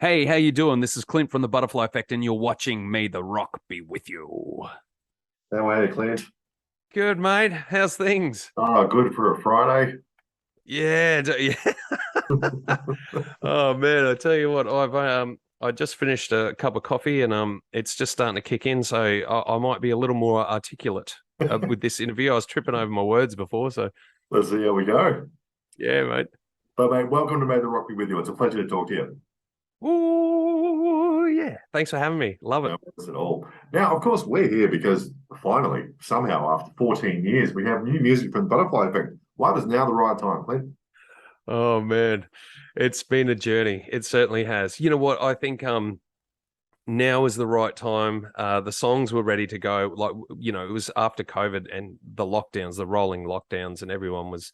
Hey, how you doing? This is Clint from the Butterfly Effect, and you're watching May the Rock Be With You. How are you, Clint? Good, mate. How's things? Oh, good for a Friday. Yeah. Oh man, I tell you what, I just finished a cup of coffee, and it's just starting to kick in, so I might be a little more articulate with this interview. I was tripping over my words before, so Let's see how we go. yeah, mate. But mate, welcome to May the Rock Be With You. It's a pleasure to talk to you. Oh yeah. Thanks for having me. Love it. No worries at all. Now, of course, we're here because finally, somehow, after 14 years, we have new music from the Butterfly Effect. Why was now the right time, Clint? Oh man, it's been a journey. It certainly has. You know what? I think now is the right time. The songs were ready to go. Like, it was after COVID and the lockdowns, the rolling lockdowns, and everyone was,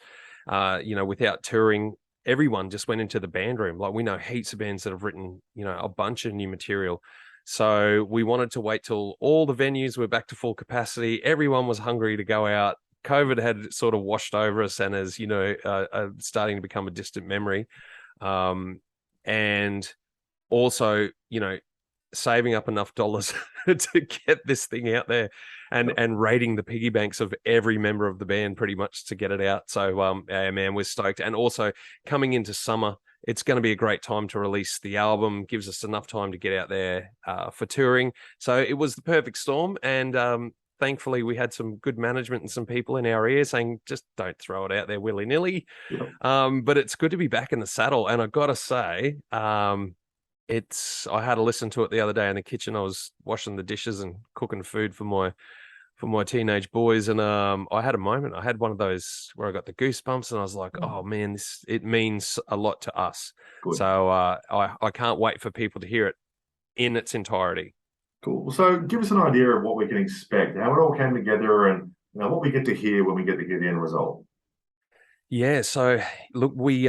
without touring, everyone just went into the band room. Like, we know heaps of bands that have written, a bunch of new material. So we wanted to wait till all the venues were back to full capacity. Everyone was hungry to go out. COVID had sort of washed over us and is, starting to become a distant memory. And also, saving up enough dollars to get this thing out there and raiding the piggy banks of every member of the band pretty much to get it out. So yeah, man, we're stoked. And also coming into summer, it's going to be a great time to release the album. Gives us enough time to get out there for touring. So it was the perfect storm. And thankfully we had some good management and some people in our ear saying, just don't throw it out there willy-nilly. Yep. But it's good to be back in the saddle. And I gotta say, I had to listen to it the other day in the kitchen. I was washing the dishes and cooking food for my teenage boys, and I had a moment. I had one of those where I got the goosebumps, and I was like, "Oh man, it means a lot to us." Good. So I can't wait for people to hear it in its entirety. Cool. So give us an idea of what we can expect, how it all came together, and what we get to hear when we get to hear the end result. Yeah, so look, we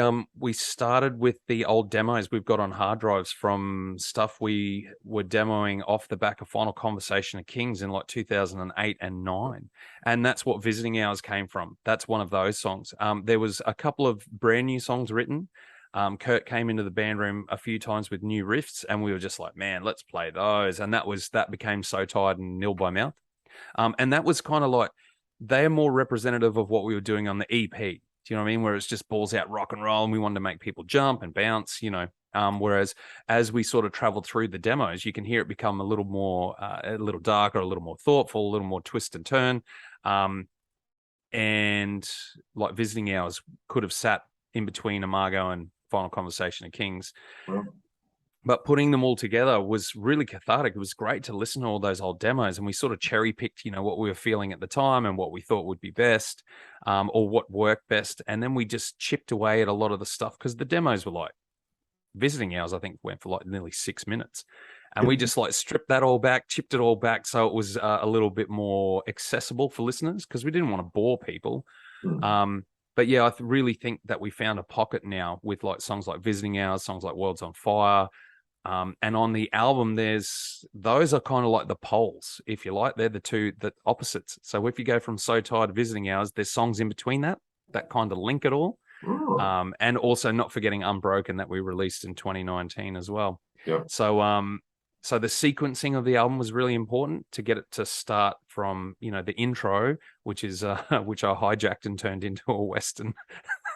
started with the old demos we've got on hard drives from stuff we were demoing off the back of Final Conversation of Kings in like 2008 and 9. And that's what Visiting Hours came from. That's one of those songs. There was a couple of brand new songs written. Kurt came into the band room a few times with new riffs, and we were just like, man, let's play those. And that became So Tired and Nil by Mouth. And that was kind of like they're more representative of what we were doing on the EP. Do you know what I mean? Where it's just balls out rock and roll, and we wanted to make people jump and bounce, whereas as we sort of travel through the demos, you can hear it become a little more, a little darker, a little more thoughtful, a little more twist and turn. And like Visiting Hours could have sat in between Imago and Final Conversation of Kings. Well, But putting them all together was really cathartic. It was great to listen to all those old demos, and we sort of cherry picked, what we were feeling at the time and what we thought would be best, or what worked best. And then we just chipped away at a lot of the stuff because the demos were like Visiting Hours, I think, went for like nearly 6 minutes. And we just like stripped that all back, chipped it all back. So it was a little bit more accessible for listeners because we didn't want to bore people. hmm. But yeah, really think that we found a pocket now with like songs like Visiting Hours, songs like World's on Fire, and on the album, those are kind of like the poles, if you like. They're the opposites. So if you go from So Tired to Visiting Hours, there's songs in between that kind of link it all. Oh, And also not forgetting Unbroken that we released in 2019 as well. yeah. So the sequencing of the album was really important to get it to start from, the intro, which is which I hijacked and turned into a Western.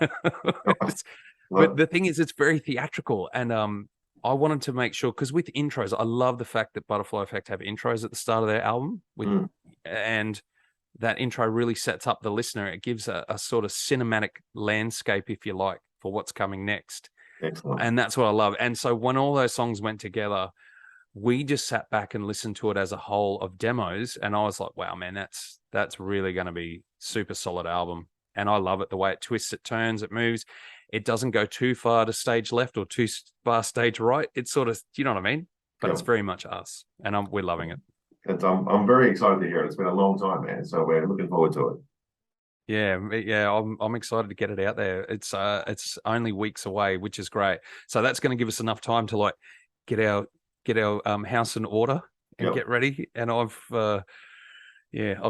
But Well, the thing is, it's very theatrical, and I wanted to make sure because with intros, I love the fact that Butterfly Effect have intros at the start of their album, mm, and that intro really sets up the listener. It gives a sort of cinematic landscape, if you like, for what's coming next, excellent. and that's what I love. And so when all those songs went together, we just sat back and listened to it as a whole of demos, and I was like, wow, man, that's really going to be super solid album. And I love it, the way it twists, it turns, it moves. It doesn't go too far to stage left or too far stage right. It's sort of, do you know what I mean? But it's Yeah. very much us, and we're loving it. I'm very excited to hear it. It's been a long time, man. So we're looking forward to it. Yeah. I'm excited to get it out there. It's only weeks away, which is great. So that's going to give us enough time to like get our house in order and Yeah. get ready. And I've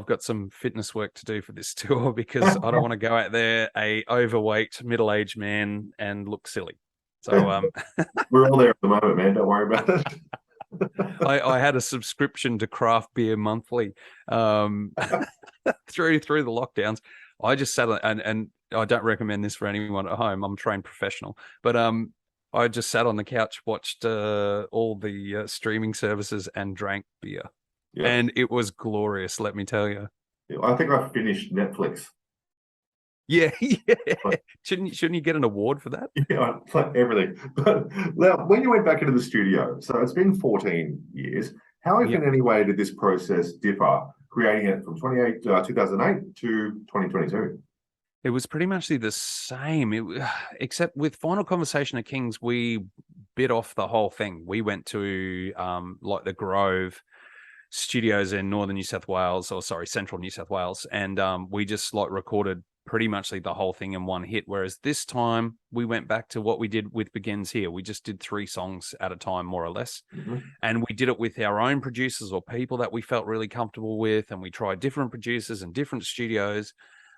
got some fitness work to do for this tour because I don't want to go out there a overweight middle-aged man and look silly. So We're all there at the moment, man. Don't worry about it. I had a subscription to Craft Beer Monthly through the lockdowns. I just sat and I don't recommend this for anyone at home. I'm a trained professional, but I just sat on the couch, watched all the streaming services, and drank beer, Yeah. and it was glorious. Let me tell you. I think I finished Netflix. Yeah, yeah. Shouldn't you get an award for that? Yeah, like everything. But now, when you went back into the studio, so it's been 14 years. How, if Yeah. in any way, did this process differ, creating it from 2008 to 2022? It was pretty much the same, except with Final Conversation of Kings, we bit off the whole thing. We went to like the Grove studios in northern New South Wales, or sorry, central New South Wales, and we just like recorded pretty much the whole thing in one hit. Whereas this time we went back to what we did with Begins Here. We just did 3 songs at a time, more or less. And we did it with our own producers or people that we felt really comfortable with. And we tried different producers and different studios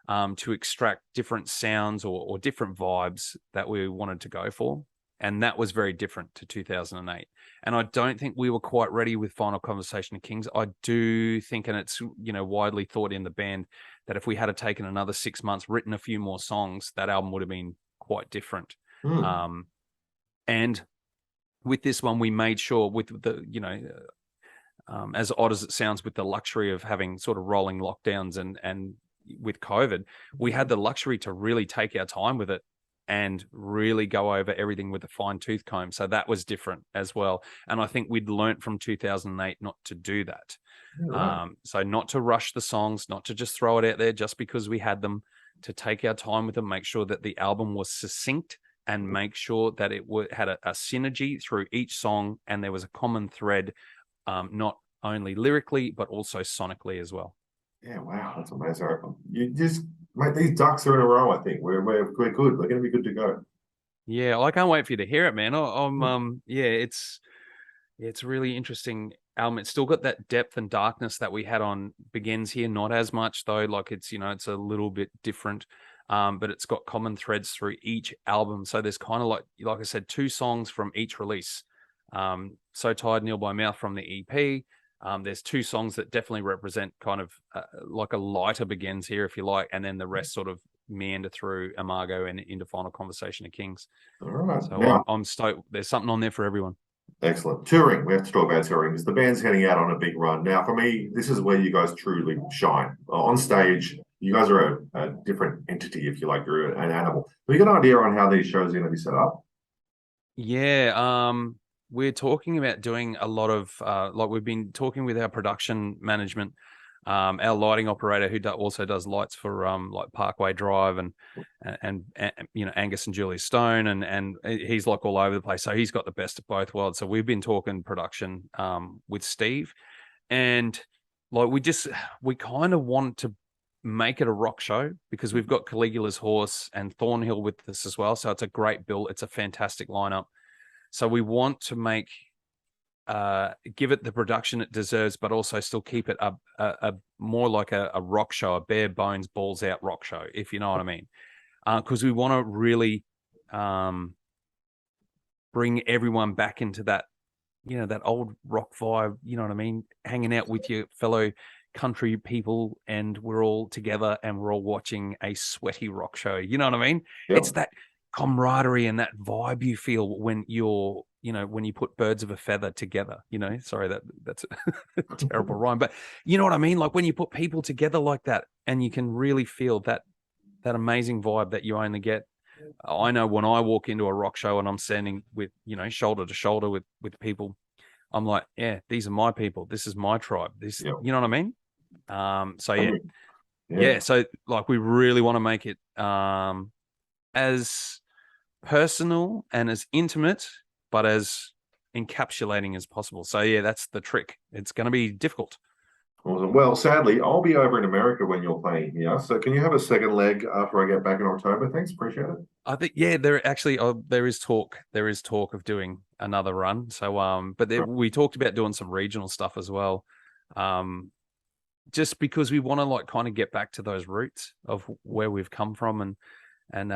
to extract different sounds or different vibes that we wanted to go for. And that was very different to 2008. And I don't think we were quite ready with Final Conversation of Kings. I do think, and it's, you know, widely thought in the band, that if we had taken another 6 months, written a few more songs, that album would have been quite different. And with this one, we made sure, with the, you know, as odd as it sounds, with the luxury of having sort of rolling lockdowns and with COVID, we had the luxury to really take our time with it and really go over everything with a fine tooth comb. So that was different as well. And I think we'd learnt from 2008 not to do that. Right. So not to rush the songs, not to just throw it out there just because we had them, to take our time with them, make sure that the album was succinct, and make sure that it had a synergy through each song, and there was a common thread, not only lyrically, but also sonically as well. Yeah, wow, that's amazing. You just, mate, these ducks are in a row, I think. We're good. We're going to be good to go. Yeah, I can't wait for you to hear it, man. Yeah, it's really interesting album. It's still got that depth and darkness that we had on Begins Here, not as much though. Like it's, you know, it's a little bit different. But it's got common threads through each album. So there's kind of like I said, 2 songs from each release. So Tired, Kneel by Mouth from the EP. There's 2 songs that definitely represent kind of like a lighter Begins Here, if you like, and then the rest sort of meander through Imago and into Final Conversation of Kings. All right. So Now, I'm stoked. There's something on there for everyone. excellent. Touring. We have to talk about touring because the band's heading out on a big run. Now, for me, this is where you guys truly shine. On stage, you guys are a different entity, if you like. You're an animal. Have you got an idea on how these shows are going to be set up? Yeah, we're talking about doing a lot of like we've been talking with our production management, our lighting operator who also does lights for like Parkway Drive and you know, Angus and Julia Stone, and he's like all over the place. So he's got the best of both worlds. So we've been talking production with Steve, and like we kind of want to make it a rock show because we've got Caligula's Horse and Thornhill with us as well. So it's a great bill. It's a fantastic lineup. So we want to give it the production it deserves, but also still keep it a more like a rock show, a bare bones, balls out rock show, if you know what I mean. Because we want to really bring everyone back into that, you know, that old rock vibe, you know what I mean? Hanging out with your fellow country people, and we're all together and we're all watching a sweaty rock show. You know what I mean? Yep. It's that camaraderie and that vibe you feel when you're, you know, when you put birds of a feather together, you know, sorry, that's a terrible rhyme, but you know what I mean? Like when you put people together like that, and you can really feel that amazing vibe that you only get. I know when I walk into a rock show and I'm standing with, you know, shoulder to shoulder with people, I'm like, yeah, these are my people. This is my tribe. This, Yep. you know what I mean? So Yeah. yeah. So like, we really want to make it as personal and as intimate, but as encapsulating as possible. So yeah, that's the trick. It's going to be difficult. Awesome. Well, sadly, I'll be over in America when you're playing here. So can you have a second leg after I get back in October? Thanks. Appreciate it. I think, yeah, there is talk of doing another run. So we talked about doing some regional stuff as well. Just because we want to like kind of get back to those roots of where we've come from, and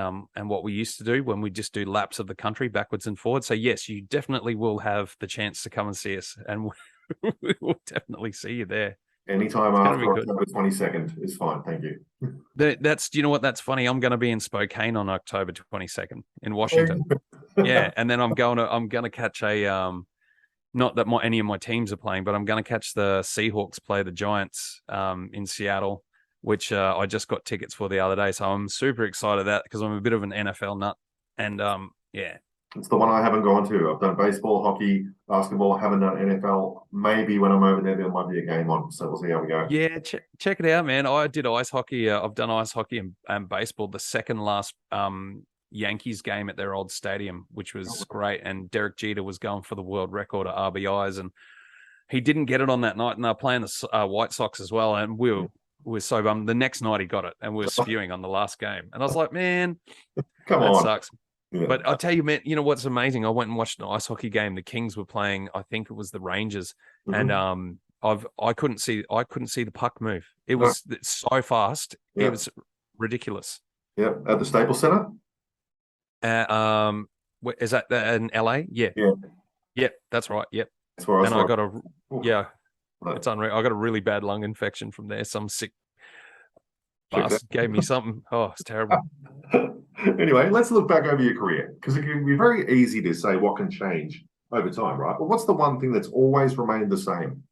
what we used to do when we just do laps of the country backwards and forwards. So yes, you definitely will have the chance to come and see us, and we will definitely see you there. Anytime It's going to be after good. October 22nd is fine. Thank you. That's, you know what? That's funny. I'm going to be in Spokane on October 22nd in Washington. Yeah, and then I'm gonna catch a not that any of my teams are playing, but I'm going to catch the Seahawks play the Giants in Seattle, which I just got tickets for the other day. So I'm super excited that because I'm a bit of an NFL nut, and yeah. It's the one I haven't gone to. I've done baseball, hockey, basketball. Haven't done NFL. Maybe when I'm over there might be a game on. So we'll see how we go. Yeah, check it out, man. I did ice hockey. I've done ice hockey and baseball. The second last Yankees game at their old stadium, which was great. And Derek Jeter was going for the world record at RBIs, and he didn't get it on that night. And they're playing the White Sox as well, and we were so bummed. The next night he got it, and we were spewing on the last game. And I was like, man, Come that on. sucks. Yeah. But I'll tell you, man, you know what's amazing? I went and watched an ice hockey game. The Kings were playing, I think it was the Rangers, and I couldn't see the puck move. It was so fast. Yeah. It was ridiculous. Yeah, at the Staples Center. Is that in LA? Yeah. Yep, that's right. Yep. That's where I got it's unreal. I got a really bad lung infection from there. Some sick bastard gave me something. Oh, it's terrible. Anyway, let's look back over your career, because it can be very easy to say what can change over time, right? But what's the one thing that's always remained the same?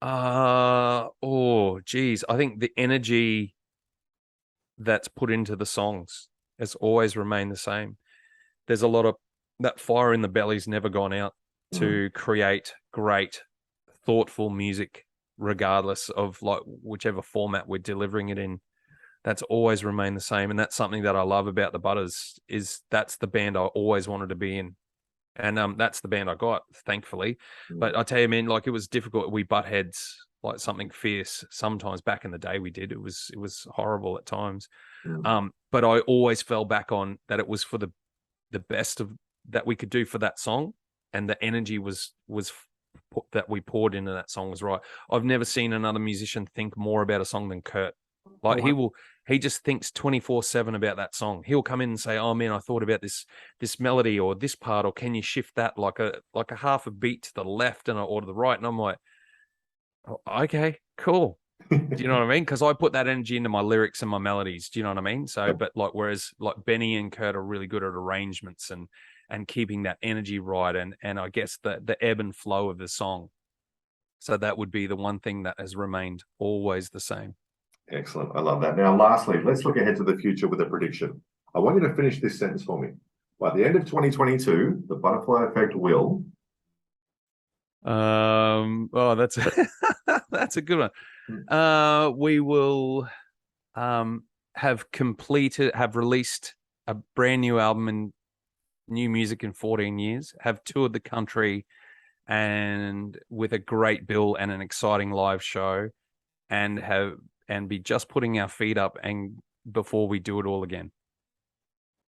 Oh, geez. I think the energy that's put into the songs has always remained the same. There's a lot of that fire in the belly's never gone out to create great, thoughtful music, regardless of like whichever format we're delivering it in. That's always remained the same. And that's something that I love about the Butters is that's the band I always wanted to be in. And that's the band I got, thankfully. But I tell you, man, like it was difficult. We butt heads like something fierce. Sometimes back in the day we did. It was horrible at times. But I always fell back on that it was for the best of that we could do for that song. And the energy was that we poured into that song was right. I've never seen another musician think more about a song than Kurt. Like he just thinks 24/7 about that song. He'll come in and say, "Oh man, I thought about this melody or this part, or can you shift that like a half a beat to the left or to the right?" And I'm like, oh, okay, cool. Do you know what I mean? Because I put that energy into my lyrics and my melodies. Do you know what I mean? So, but like, whereas like Benny and Kurt are really good at arrangements and keeping that energy right, and I guess the ebb and flow of the song. So that would be the one thing that has remained always the same. Excellent. I love that. Now, lastly, let's look ahead to the future with a prediction. I want you to finish this sentence for me. By the end of 2022, the butterfly effect will. Oh, that's that's a good one. We will have released a brand new album and new music in 14 years, have toured the country and with a great bill and an exciting live show, and be just putting our feet up and before we do it all again.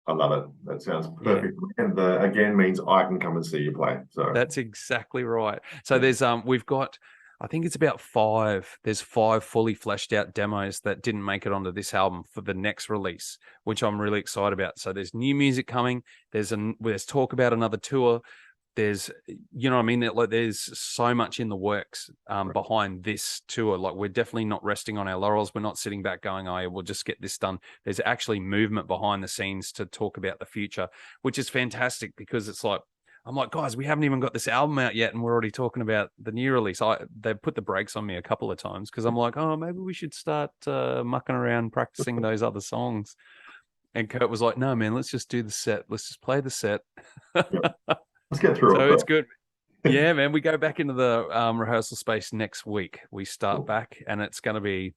I love it. That sounds perfect. Yeah. And again means I can come and see you play. So that's exactly right. So there's we've got, I think it's about 5. There's 5 fully fleshed out demos that didn't make it onto this album for the next release, which I'm really excited about. So there's new music coming. There's talk about another tour. There's, you know what I mean? Like there's so much in the works behind this tour. Like we're definitely not resting on our laurels. We're not sitting back going, oh, yeah, we'll just get this done. There's actually movement behind the scenes to talk about the future, which is fantastic because it's like, I'm like, guys, we haven't even got this album out yet, and we're already talking about the new release. They put the brakes on me a couple of times because I'm like, oh, maybe we should start mucking around practicing those other songs. And Kurt was like, no, man, let's just do the set. Let's just play the set. Let's get through it. So it's good. Yeah, man, we go back into the rehearsal space next week. We start back, and it's going to be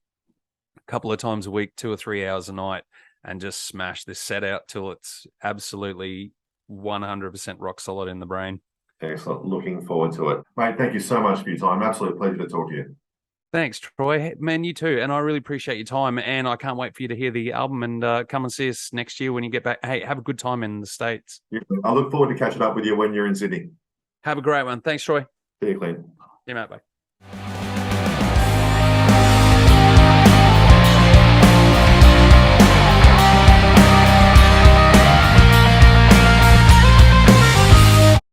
a couple of times a week, 2 or 3 hours a night, and just smash this set out till it's absolutely 100% rock solid in the brain. Excellent. Looking forward to it. Mate, thank you so much for your time. Absolute pleasure to talk to you. Thanks, Troy. Man, you too. And I really appreciate your time. And I can't wait for you to hear the album and come and see us next year when you get back. Hey, have a good time in the States. Yeah, I look forward to catching up with you when you're in Sydney. Have a great one. Thanks, Troy. See you, Clint. See you, mate. Bye.